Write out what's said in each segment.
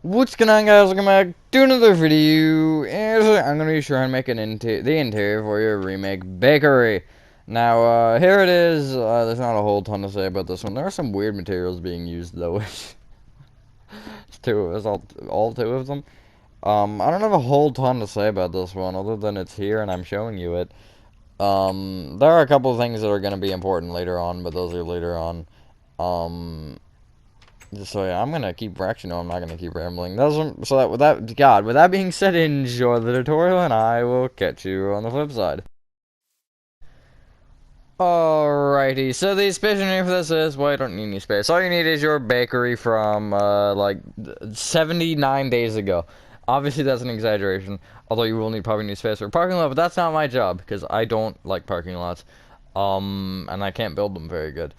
What's going on, guys? Welcome back to another video. And I'm going to be trying to make the interior for your remake bakery. Now, here it is. There's not a whole ton to say about this one. There are some weird materials being used, though. It's all two of them. I don't have a whole ton to say about this one, other than it's here and I'm showing you it. There are a couple of things that are going to be important later on, but those are later on. So yeah, I'm gonna keep. Actually, no, I'm not gonna keep rambling. So that with that being said, enjoy the tutorial, and I will catch you on the flip side. Alrighty, so the space you need for this is, well, you don't need any space. All you need is your bakery from, like, 79 days ago. Obviously, that's an exaggeration, although you will probably need space for a parking lot, but that's not my job, because I don't like parking lots, and I can't build them very good.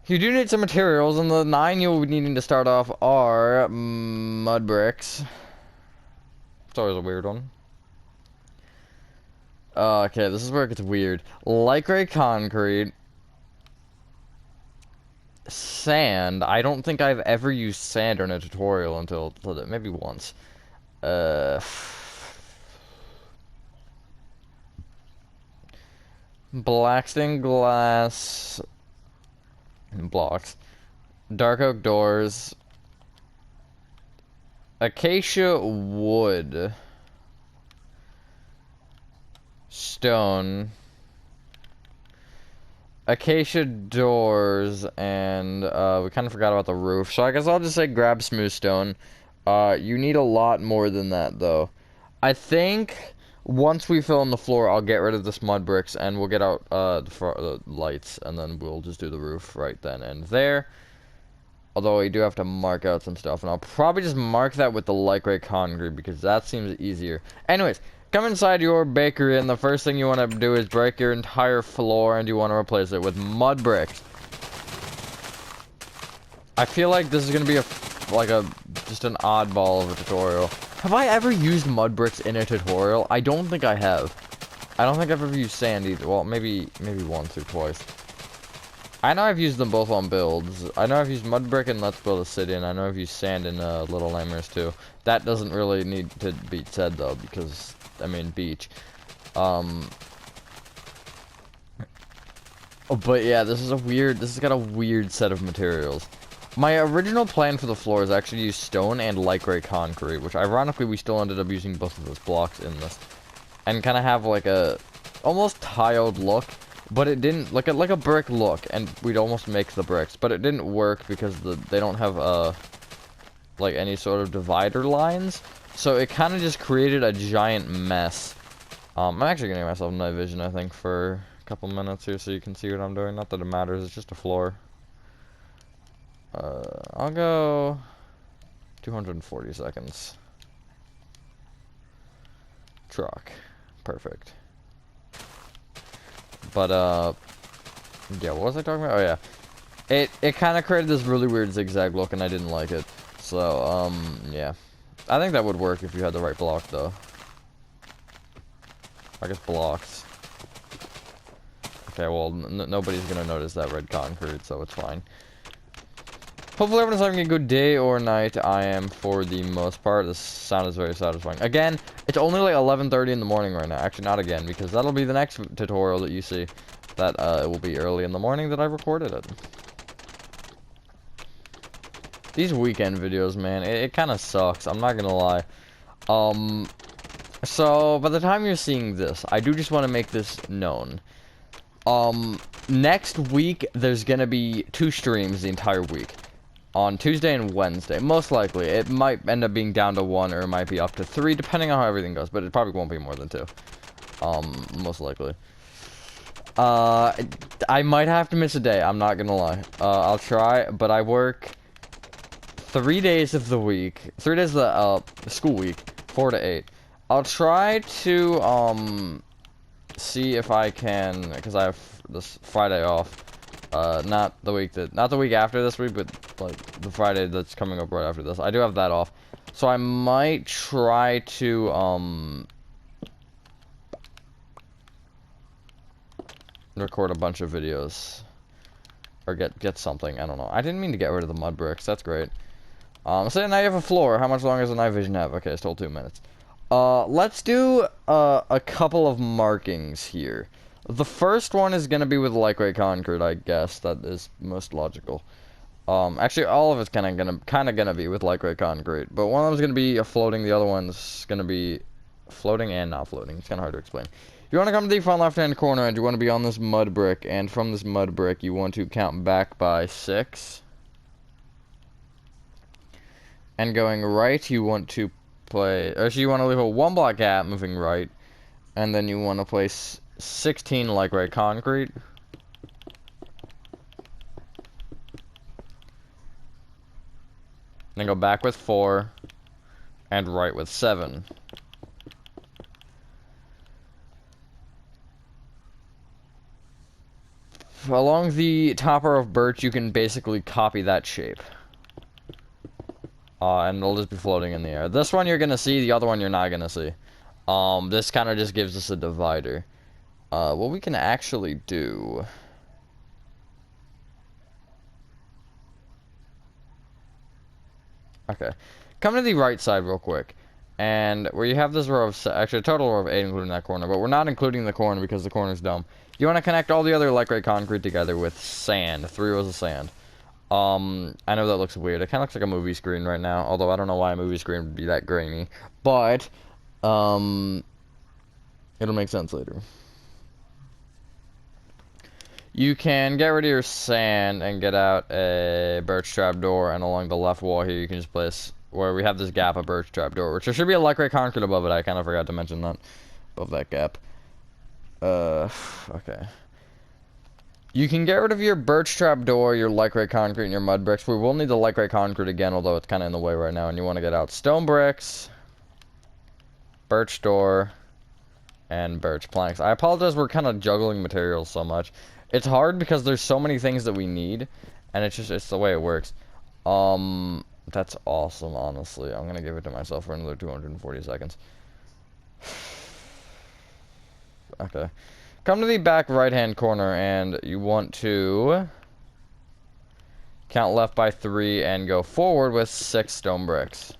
You do need some materials, and the 9 you'll be needing to start off are mud bricks. It's always a weird one. Okay, this is where it gets weird. Light gray concrete. Sand. I don't think I've ever used sand in a tutorial until maybe once. Black stained glass blocks. Dark oak doors. Acacia wood. Stone. Acacia doors, and we kind of forgot about the roof, so I guess I'll just say grab smooth stone. You need a lot more than that, though. I think once we fill in the floor, I'll get rid of this mud bricks, and we'll get out the lights, and then we'll just do the roof right then and there. Although we do have to mark out some stuff, and I'll probably just mark that with the light gray concrete, because that seems easier. Anyways, come inside your bakery, and the first thing you want to do is break your entire floor, and you want to replace it with mud bricks. I feel like this is going to be just an oddball of a tutorial. Have I ever used mud bricks in a tutorial? I don't think I have. I don't think I've ever used sand either. Well, maybe once or twice. I know I've used them both on builds. I know I've used mud brick in Let's Build a City, and I know I've used sand in Little Nightmares too. That doesn't really need to be said, though, because I mean, beach. But yeah, this has got a weird set of materials. My original plan for the floor is actually to use stone and light gray concrete, which ironically we still ended up using both of those blocks in this. And kind of have like a almost tiled look, but it didn't, like a brick look, and we'd almost make the bricks, but it didn't work because they don't have like any sort of divider lines. So it kind of just created a giant mess. I'm actually gonna give myself night vision, I think, for a couple minutes here so you can see what I'm doing. Not that it matters, it's just a floor. I'll go 240 seconds. Truck. Perfect. But, yeah, what was I talking about? Oh, yeah. It kind of created this really weird zigzag look, and I didn't like it. So, yeah. I think that would work if you had the right block, though. I guess blocks. Okay, well, nobody's gonna notice that red concrete, so it's fine. Hopefully everyone's having a good day or night. I am for the most part. This sound is very satisfying. Again, it's only like 11:30 in the morning right now. Actually, not again, because that'll be the next tutorial that you see. That, it will be early in the morning that I recorded it. These weekend videos, man, it kind of sucks. I'm not gonna lie. So, by the time you're seeing this, I do just want to make this known. Next week, there's gonna be 2 streams the entire week. On Tuesday and Wednesday, most likely. It might end up being down to 1, or it might be up to 3, depending on how everything goes, but it probably won't be more than 2. Most likely. I might have to miss a day, I'm not gonna lie. I'll try, but I work 3 days of the week. 3 days of the, school week. 4 to 8. I'll try to, see if I can, because I have this Friday off. Not the week after this week, but like the Friday that's coming up right after this. I do have that off. So I might try to, record a bunch of videos. Or get something, I don't know. I didn't mean to get rid of the mud bricks, that's great. So now you have a floor. How much longer does the night vision have? Okay, still 2 minutes. Let's do a couple of markings here. The first one is gonna be with light gray concrete, I guess. That is most logical. Actually, all of it's kind of gonna be with light gray concrete, but one of them's gonna be floating. The other one's gonna be floating and not floating. It's kind of hard to explain. You want to come to the front left-hand corner, and you want to be on this mud brick. And from this mud brick, you want to count back by 6. And going right, you want to play. Actually, you want to leave a 1 block gap moving right, and then you want to place 16 light gray concrete. Then go back with 4, and right with 7. Along the topper of birch, you can basically copy that shape. And it'll just be floating in the air. This one you're gonna see, the other one you're not gonna see. This kind of just gives us a divider. What we can actually do... Okay. Come to the right side real quick. And where you have this row of... Actually, a total row of 8, including that corner. But we're not including the corner because the corner's dumb. You want to connect all the other light gray concrete together with sand. 3 rows of sand. I know that looks weird. It kind of looks like a movie screen right now. Although I don't know why a movie screen would be that grainy. But, it'll make sense later. You can get rid of your sand and get out a birch trapdoor, and along the left wall here you can just place, where we have this gap, a birch trapdoor, which there should be a light gray concrete above it. I kind of forgot to mention that. Above that gap. Okay. You can get rid of your birch trapdoor, your light gray concrete, and your mud bricks. We will need the light gray concrete again, although it's kind of in the way right now, and you want to get out stone bricks, birch door, and birch planks. I apologize, we're kind of juggling materials so much. It's hard because there's so many things that we need, and it's the way it works. That's awesome, honestly. I'm gonna give it to myself for another 240 seconds. Okay. Come to the back right-hand corner, and you want to count left by 3 and go forward with 6 stone bricks.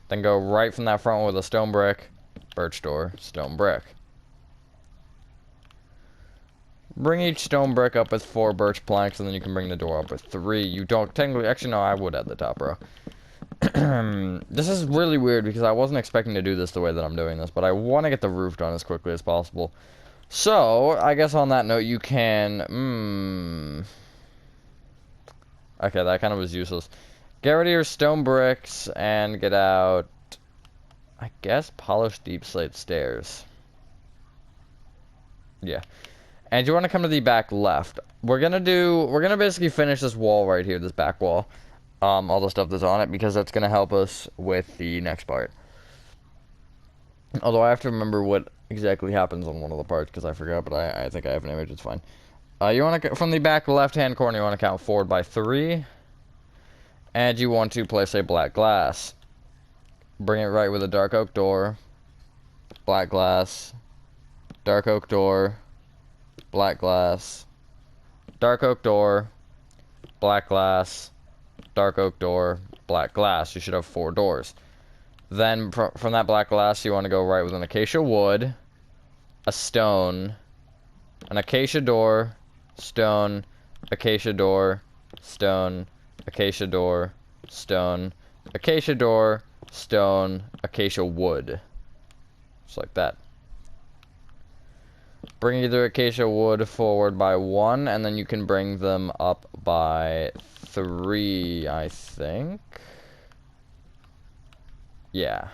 Then go right from that front with a stone brick, birch door, stone brick. Bring each stone brick up with 4 birch planks, and then you can bring the door up with 3. You don't technically... Actually, no, I would add the top row. This is really weird because I wasn't expecting to do this the way that I'm doing this, but I want to get the roof done as quickly as possible. So, I guess on that note, you can... Okay, that kind of was useless. Get rid of your stone bricks and get out... I guess polished deep slate stairs. Yeah. And you want to come to the back left. We're gonna basically finish this wall right here, this back wall. All the stuff that's on it, because that's gonna help us with the next part. Although I have to remember what exactly happens on one of the parts, because I forgot, but I think I have an image, it's fine. You want to, from the back left-hand corner, you want to count forward by 3. And you want to place a black glass. Bring it right with a dark oak door. Black glass. Dark oak door. Black glass, dark oak door, black glass, dark oak door, black glass. You should have 4 doors. Then from that black glass, you want to go right with an acacia wood, a stone, an acacia door, stone, acacia door, stone, acacia door, stone, acacia door, stone, acacia wood. Just like that. Bring either acacia wood forward by 1, and then you can bring them up by 3, I think. Yeah.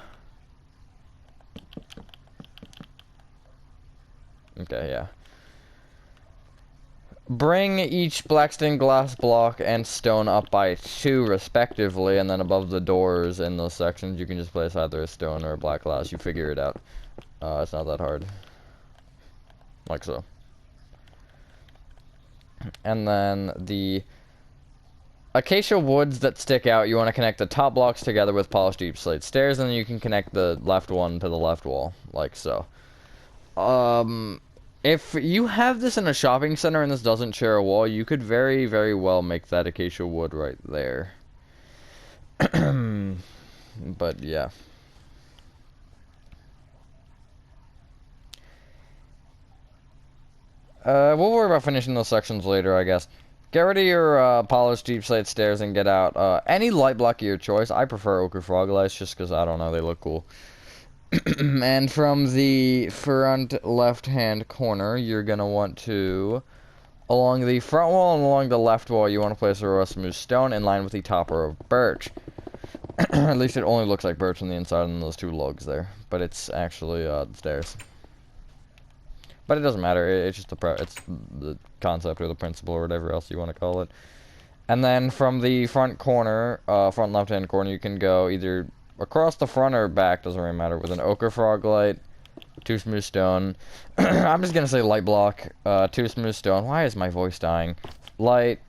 Okay, yeah. Bring each black stained glass block and stone up by 2, respectively, and then above the doors in those sections, you can just place either a stone or a black glass. You figure it out. It's not that hard. Like so. And then the acacia woods that stick out, you want to connect the top blocks together with polished deep slate stairs, and then you can connect the left one to the left wall, like so. If you have this in a shopping center and this doesn't share a wall, you could very, very well make that acacia wood right there. But yeah. We'll worry about finishing those sections later, I guess. Get rid of your polished deep slate stairs and get out any light block of your choice. I prefer ochre frog lights just because, I don't know, they look cool. And from the front left-hand corner, you're going to want to, along the front wall and along the left wall, you want to place a row of smooth stone in line with the top row of birch. At least it only looks like birch on the inside and those two logs there. But it's actually stairs. But it doesn't matter. It's just it's the concept or the principle or whatever else you want to call it. And then from the front corner, front left-hand corner, you can go either across the front or back, doesn't really matter, with an ochre frog light, 2 smooth stone. I'm just gonna say light block, 2 smooth stone. Why is my voice dying? Light,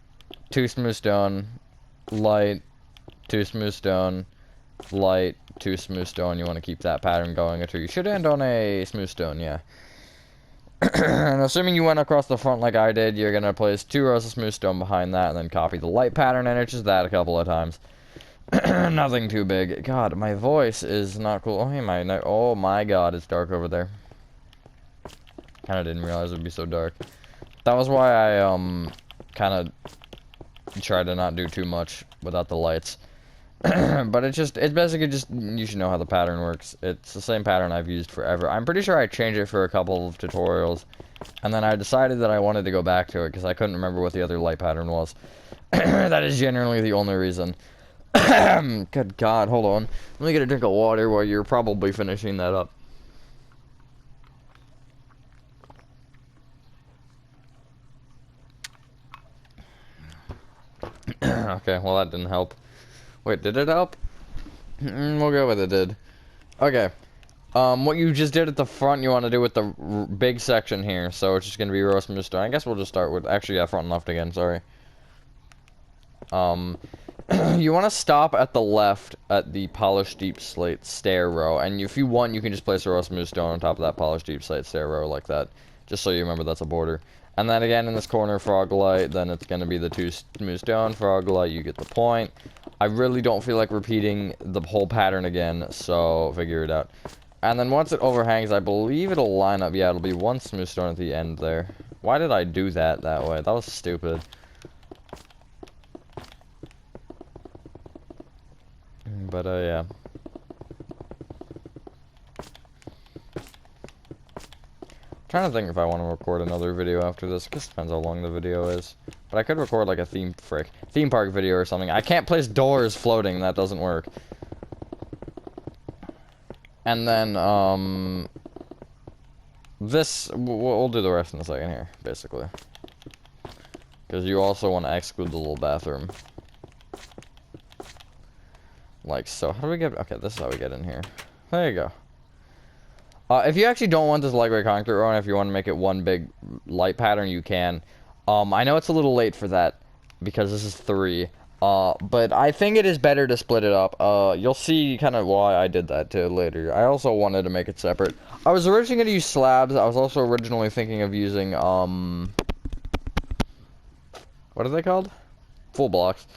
2 smooth stone, light, 2 smooth stone, light, 2 smooth stone. You want to keep that pattern going until you should end on a smooth stone, yeah. And assuming you went across the front like I did, you're gonna place 2 rows of smooth stone behind that, and then copy the light pattern, and it's just that a couple of times. Nothing too big. God, my voice is not cool. Oh, hey, oh my God, it's dark over there. Kinda didn't realize it would be so dark. That was why I, kinda tried to not do too much without the lights. But it's basically just, you should know how the pattern works. It's the same pattern I've used forever. I'm pretty sure I changed it for a couple of tutorials, and then I decided that I wanted to go back to it because I couldn't remember what the other light pattern was. That is generally the only reason. Good God, hold on. Let me get a drink of water while you're probably finishing that up. Okay, well that didn't help. Wait, did it help? We'll go with it did. Okay. What you just did at the front, you want to do with the big section here. So it's just going to be roast smooth stone. I guess we'll just start with, actually, yeah, front and left again, sorry. You want to stop at the left at the polished deep slate stair row. And if you want, you can just place a roast smooth stone on top of that polished deep slate stair row like that. Just so you remember that's a border. And then again in this corner, frog light, then it's going to be the 2 smooth stone, frog light, you get the point. I really don't feel like repeating the whole pattern again, so figure it out. And then once it overhangs, I believe it'll line up. Yeah, it'll be 1 smooth stone at the end there. Why did I do that way? That was stupid. But, yeah. Trying to think if I want to record another video after this. Just depends how long the video is. But I could record like a theme park video or something. I can't place doors floating. That doesn't work. And then we'll do the rest in a second here, basically. Because you also want to exclude the little bathroom. Like so. How do we get? Okay, this is how we get in here. There you go. If you actually don't want this light gray concrete row, and if you want to make it one big light pattern, you can. I know it's a little late for that, because this is 3. But I think it is better to split it up. You'll see kind of why I did that too later. I also wanted to make it separate. I was originally going to use slabs. I was also originally thinking of using, what are they called? Full blocks.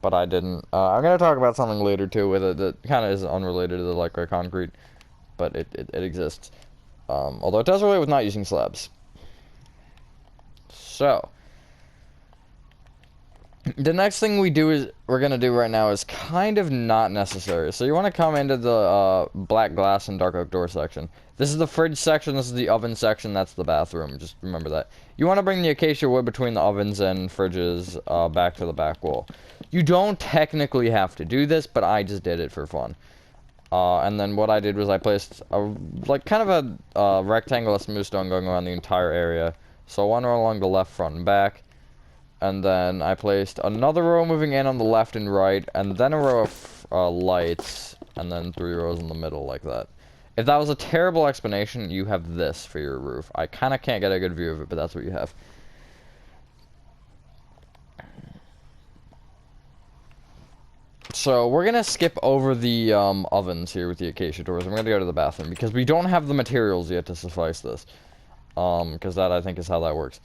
But I didn't. I'm going to talk about something later too with it that kind of is unrelated to the light gray concrete. But it exists. Although it does relate with not using slabs. So, the next thing we're gonna do right now is kind of not necessary. So you want to come into the black glass and dark oak door section. This is the fridge section, this is the oven section, that's the bathroom. Just remember that. You want to bring the acacia wood between the ovens and fridges back to the back wall. You don't technically have to do this, but I just did it for fun. And then what I did was I placed kind of a rectangle of smooth stone going around the entire area. So 1 row along the left, front, and back. And then I placed another row moving in on the left and right, and then a row of lights, and then 3 rows in the middle like that. If that was a terrible explanation, you have this for your roof. I kind of can't get a good view of it, but that's what you have. So, we're going to skip over the ovens here with the acacia doors. I'm going to go to the bathroom, because we don't have the materials yet to suffice this. Because that, I think, is how that works.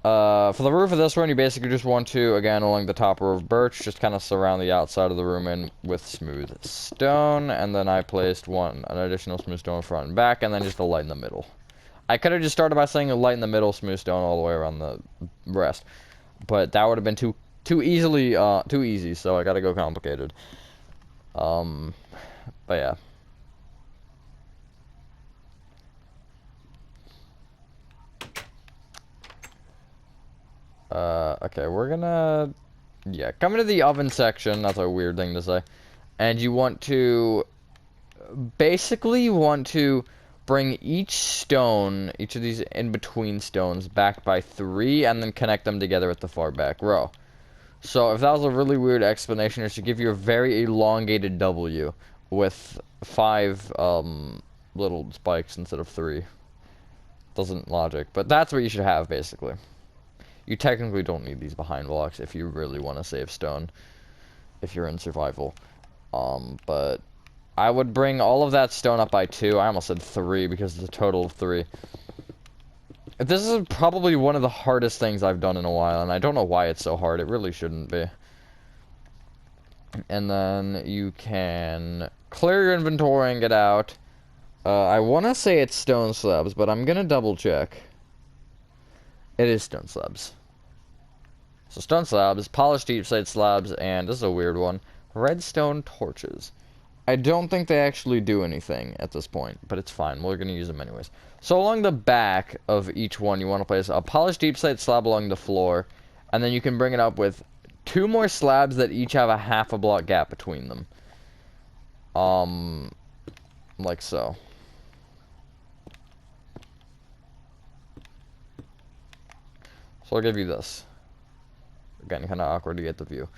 For the roof of this one, you basically just want to, again, along the top row of birch, just kind of surround the outside of the room in with smooth stone, and then I placed an additional smooth stone front and back, and then just a light in the middle. I could have just started by saying a light in the middle, smooth stone all the way around the rest, but that would have been too easy, so I gotta go complicated. But yeah. Okay, we're gonna, yeah, come into the oven section. That's a weird thing to say. And you want to, basically want to bring each of these in-between stones back by 3, and then connect them together at the far back row. So if that was a really weird explanation, it should give you a very elongated W with 5, little spikes instead of 3. Doesn't logic, but that's what you should have, basically. You technically don't need these behind blocks if you really want to save stone, if you're in survival. But I would bring all of that stone up by 2. I almost said 3 because it's a total of 3. This is probably one of the hardest things I've done in a while, and I don't know why it's so hard. It really shouldn't be. And then you can clear your inventory and get out. I want to say it's stone slabs, but I'm going to double check. It is stone slabs. So stone slabs, polished deep slate slabs, and this is a weird one, redstone torches. I don't think they actually do anything at this point, but it's fine. We're going to use them anyways. So along the back of each one, you want to place a polished deep slate slab along the floor, and then you can bring it up with 2 more slabs that each have a half a block gap between them. Like so. So I'll give you this. Again, kind of awkward to get the view.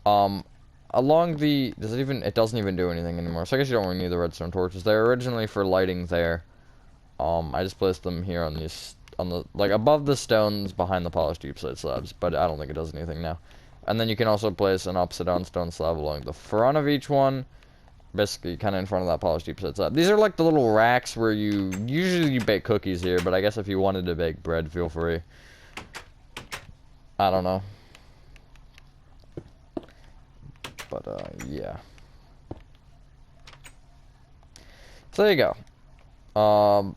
Along the... it doesn't even do anything anymore. So I guess you don't really need the redstone torches. They're originally for lighting there. I just placed them here on these... like, above the stones behind the polished deep slate slabs. But I don't think it does anything now. And then you can also place an upside down stone slab along the front of each one. Basically, kind of in front of that polished deep slate slab. These are like the little racks where usually you bake cookies here. But I guess if you wanted to bake bread, feel free. I don't know. But, yeah. So there you go.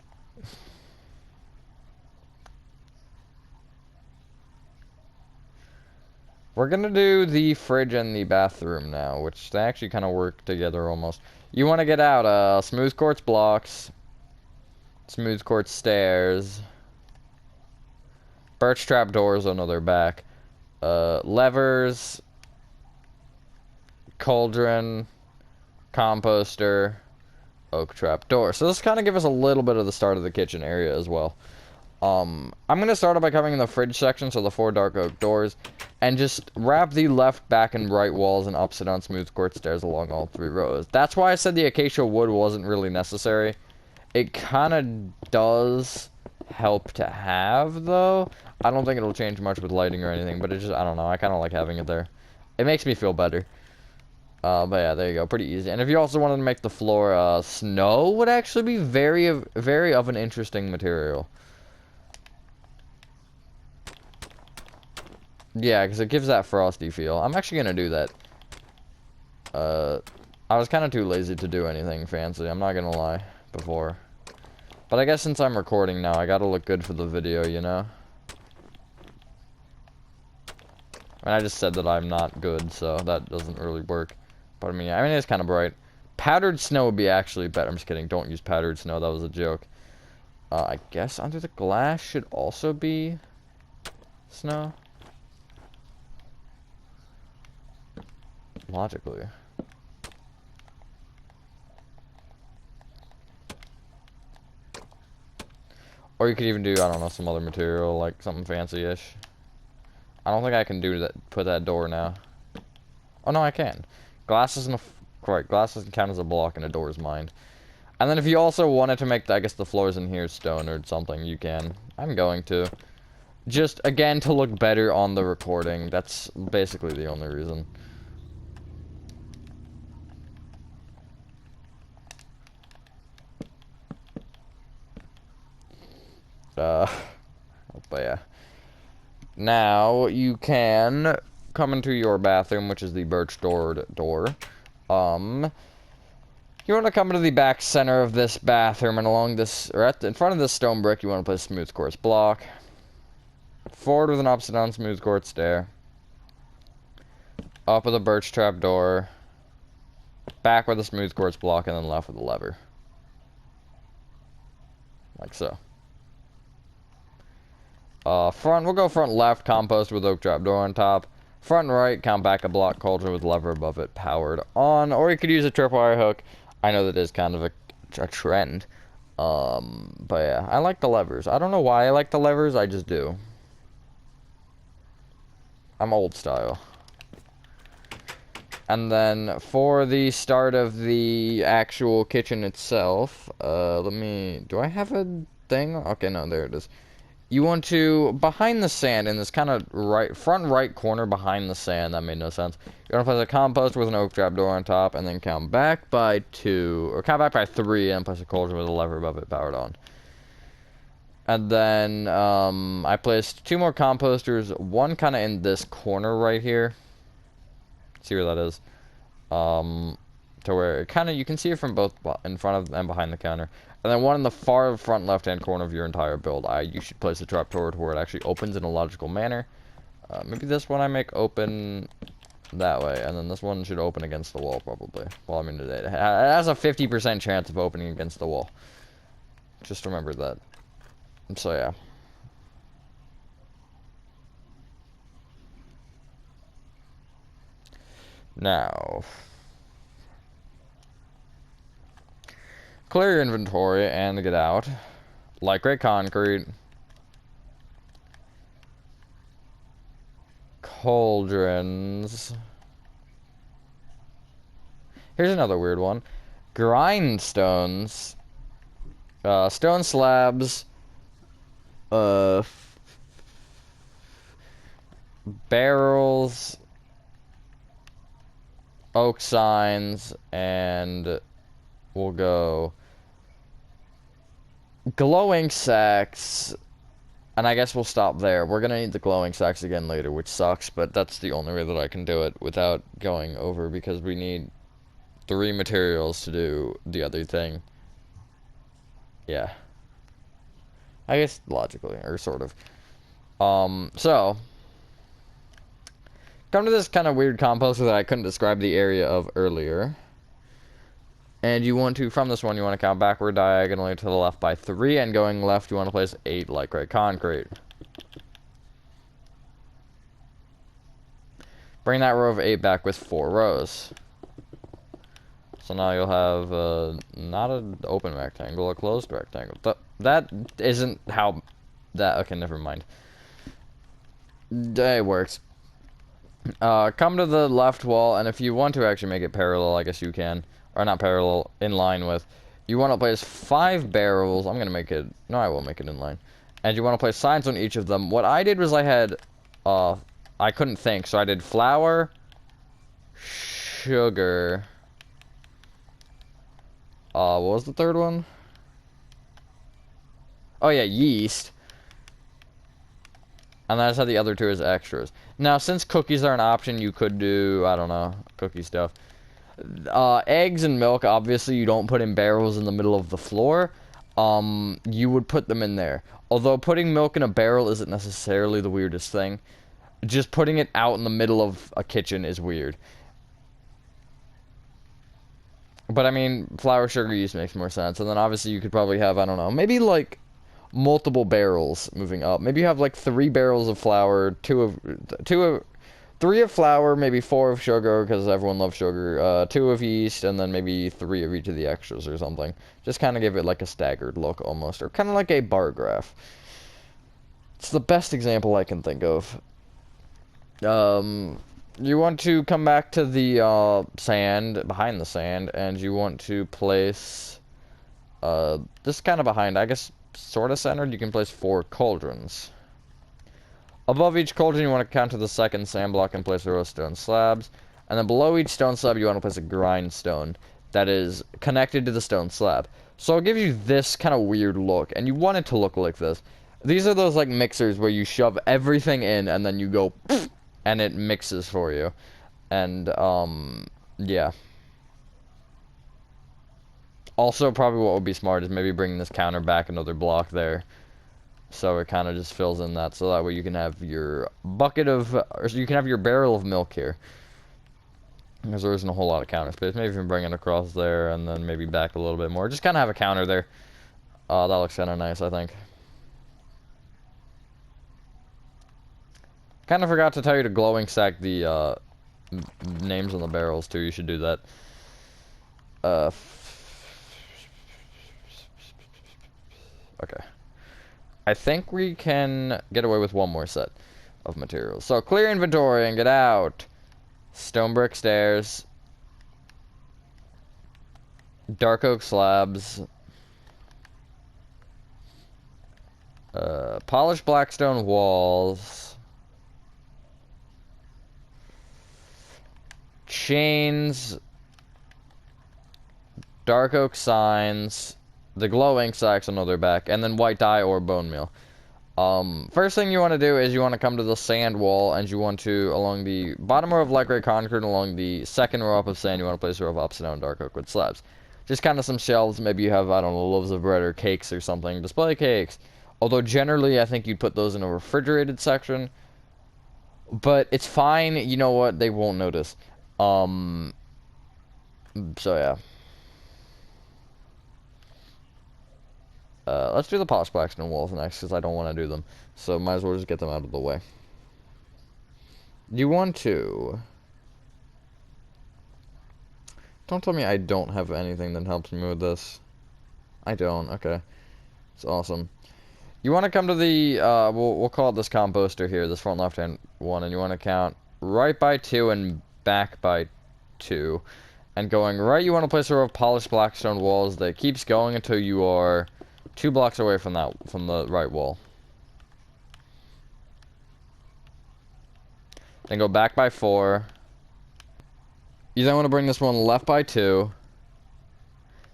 We're gonna do the fridge and the bathroom now, which they actually kind of work together almost. You want to get out, smooth quartz blocks, smooth quartz stairs, birch trap doors on their back, levers, cauldron, composter, oak trap door. So this kind of gives us a little bit of the start of the kitchen area as well. I'm going to start by covering the fridge section, so the 4 dark oak doors, and just wrap the left, back, and right walls and upside down smooth quartz stairs along all 3 rows. That's why I said the acacia wood wasn't really necessary. It kind of does help to have, though. I don't think it'll change much with lighting or anything, but it just, I don't know, I kind of like having it there. It makes me feel better. But yeah, there you go, pretty easy. And if you also wanted to make the floor, snow would actually be very of an interesting material. Yeah, because it gives that frosty feel. I'm actually gonna do that. I was kind of too lazy to do anything fancy, I'm not gonna lie, before. But I guess since I'm recording now, I gotta look good for the video, you know? And I just said that I'm not good, so that doesn't really work. But I mean, it's kind of bright. Powdered snow would be actually better. I'm just kidding. Don't use powdered snow. That was a joke. I guess under the glass should also be snow. Logically. Or you could even do, I don't know, some other material, like something fancy-ish. I don't think I can do that. Put that door now. Oh no, I can. Glass isn't right. Glass doesn't count as a block in a door's mind. And then if you also wanted to make, I guess, the floors in here stone or something, you can. I'm going to. Just again to look better on the recording. That's basically the only reason. But yeah. now you can come into your bathroom, which is the birch door. You want to come to the back center of this bathroom, and along this, or in front of this stone brick, you want to place a smooth quartz block. Forward with an upside down smooth quartz stair. Up with a birch trap door. Back with a smooth quartz block, and then left with a lever. Like so. Front, we'll go front left, compost with oak trap door on top. Front right, count back a block cauldron with lever above it, powered on. Or you could use a tripwire hook. I know that is kind of a trend. But yeah, I like the levers. I don't know why I like the levers, I just do. I'm old style. And then for the start of the actual kitchen itself, do I have a thing? Okay, no, there it is. You want to, behind the sand, in this kind of front right corner behind the sand, that made no sense. You want to place a compost with an oak trap door on top, and then count back by 2, or count back by 3, and place a cauldron with a lever above it, powered on. And then, I placed 2 more composters, one kind of in this corner right here. See where that is? To where kind of you can see it from both in front of and behind the counter, and then one in the far front left-hand corner of your entire build. You should place a trap door to where it actually opens in a logical manner. Maybe this one I make open that way, and then this one should open against the wall probably. Well, I mean, it has a 50% chance of opening against the wall. Just remember that. So yeah. Now, clear your inventory and get out. Like gray concrete. Cauldrons. Here's another weird one. Grindstones. Stone slabs. Barrels. Oak signs, and we'll go glowing sacks, and I guess we'll stop there. We're gonna need the glowing sacks again later, which sucks, but that's the only way that I can do it without going over, because we need 3 materials to do the other thing. Yeah. I guess logically, or sort of. So come to this kind of weird composter that I couldn't describe the area of earlier. And you want to, from this one, you want to count backward diagonally to the left by 3, and going left, you want to place 8 like gray concrete. Bring that row of 8 back with 4 rows. So now you'll have, not an open rectangle, a closed rectangle. That isn't how that, okay, never mind. It works. Come to the left wall, and if you want to actually make it parallel, I guess you can. Or not parallel, in line with. You want to place 5 barrels. I'm going to make it... No, I will make it in line. And you want to place signs on each of them. What I did was I had... I couldn't think, so I did flour, sugar... what was the third one? Oh yeah, yeast. And then I said the other 2 as extras. Now, since cookies are an option, you could do, I don't know, cookie stuff. Eggs and milk, obviously, you don't put in barrels in the middle of the floor. You would put them in there. Although putting milk in a barrel isn't necessarily the weirdest thing. Just putting it out in the middle of a kitchen is weird. But, I mean, flour, sugar, yeast makes more sense. And then, obviously, you could probably have, I don't know, maybe, like... multiple barrels moving up. Maybe you have like 3 barrels of flour, 3 of flour, maybe 4 of sugar because everyone loves sugar, 2 of yeast, and then maybe 3 of each of the extras or something. Just kind of give it like a staggered look almost, or kind of like a bar graph. It's the best example I can think of. You want to come back to the sand, behind the sand, and you want to place this kind of behind, I guess, sort of centered. You can place 4 cauldrons. Above each cauldron, you want to count to the second sand block and place a row of stone slabs. And then below each stone slab, you want to place a grindstone that is connected to the stone slab. So it'll give you this kind of weird look, and you want it to look like this. These are those like mixers where you shove everything in and then you go and it mixes for you. And yeah. Also, probably what would be smart is maybe bringing this counter back another block there. So it kind of just fills in that, so that way you can have your bucket of, or you can have your barrel of milk here. Because there isn't a whole lot of counter space. Maybe even bring it across there and then maybe back a little bit more. Just kind of have a counter there. That looks kind of nice, I think. Kind of forgot to tell you to glowing sack the names on the barrels too. You should do that. Okay. I think we can get away with one more set of materials. So clear inventory and get out. Stone brick stairs. Dark oak slabs. Polished blackstone walls. Chains. Dark oak signs. The glowing sacks, I know they're back. And then white dye or bone meal. First thing you want to do is you want to come to the sand wall, and you want to, along the bottom row of light gray concrete, along the second row up of sand, you want to place a row of upside down dark oak wood slabs. Just kind of some shelves, maybe you have, I don't know, loaves of bread or cakes or something. Display cakes. Although generally, I think you'd put those in a refrigerated section. But it's fine, you know what, they won't notice. So yeah. Let's do the polished blackstone walls next, because I don't want to do them. So might as well just get them out of the way. You want to... Don't tell me I don't have anything that helps me with this. I don't, okay. It's awesome. You want to come to the, we'll call it this composter here, this front left-hand one, and you want to count right by 2 and back by 2. And going right, you want to place a row of polished blackstone walls that keeps going until you are 2 blocks away from the right wall. Then go back by 4. You then want to bring this one left by 2.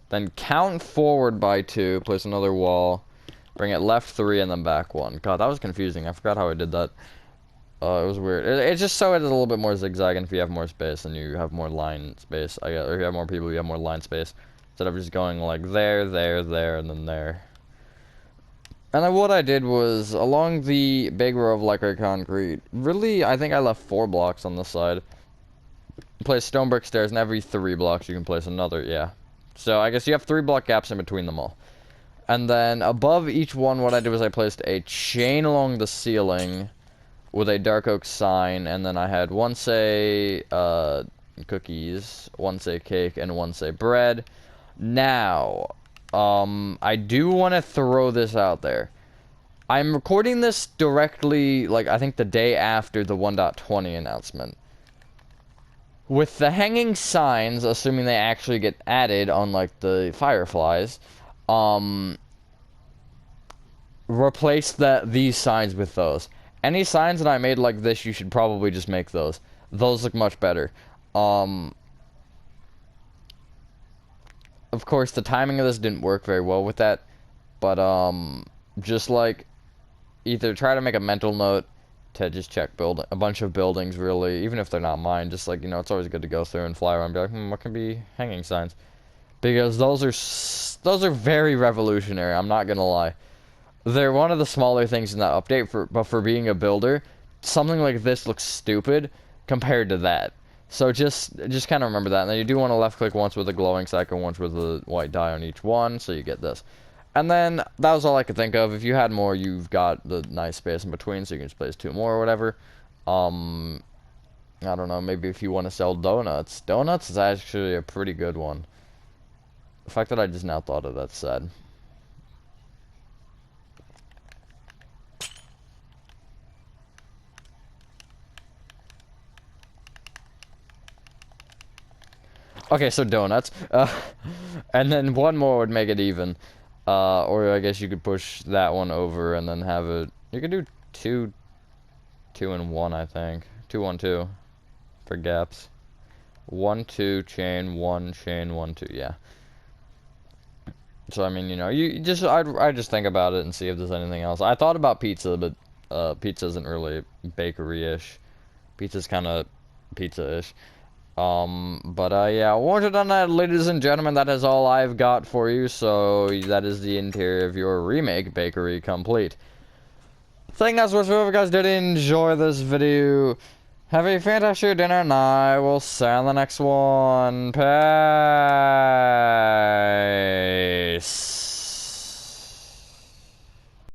Then count forward by 2, place another wall. Bring it left 3 and then back 1. God, that was confusing. I forgot how I did that. It was weird. It's just so it's a little bit more zigzag, and if you have more space, and you have more line space, I guess, or if you have more people, you have more line space. Instead of just going like there, and then there. And then what I did was, along the big row of light gray concrete, really, I think I left 4 blocks on this side. Place stone brick stairs, and every 3 blocks you can place another, yeah. So I guess you have 3 block gaps in between them all. And then above each one, what I did was I placed a chain along the ceiling with a dark oak sign, and then I had one say cookies, one say cake, and one say bread. Now, I do want to throw this out there. I'm recording this directly, like, I think the day after the 1.20 announcement. With the hanging signs, assuming they actually get added, unlike the fireflies, replace these signs with those. Any signs that I made like this, you should probably just make those. Those look much better. Of course, the timing of this didn't work very well with that, but, just, like, either try to make a mental note to just check a bunch of buildings, really, even if they're not mine, just, like, you know, it's always good to go through and fly around and be like, what can be hanging signs? Because those are very revolutionary, I'm not gonna lie. They're one of the smaller things in that update, but for being a builder, something like this looks stupid compared to that. So just kind of remember that. And then you do want to left click once with a glowing sack and once with a white dye on each one, so you get this. And then that was all I could think of. If you had more, you've got the nice space in between, so you can just place 2 more or whatever. I don't know, maybe if you want to sell donuts. Donuts is actually a pretty good one. The fact that I just now thought of that's sad. Okay, so donuts. And then one more would make it even. Or I guess you could push that one over and then have it... You could do 2 and 1, I think. 2, 1, 2. For gaps. 1, 2, chain, 1, chain, 1, 2, yeah. So I mean, you know, you just I just think about it and see if there's anything else. I thought about pizza, but pizza isn't really bakery-ish. Pizza's kind of pizza-ish. But yeah, once you're done that, ladies and gentlemen, that is all I've got for you. So that is the interior of your remake bakery complete. Thank you guys so much. If you guys did enjoy this video, have a fantastic dinner, and I will see you on the next one. Peace.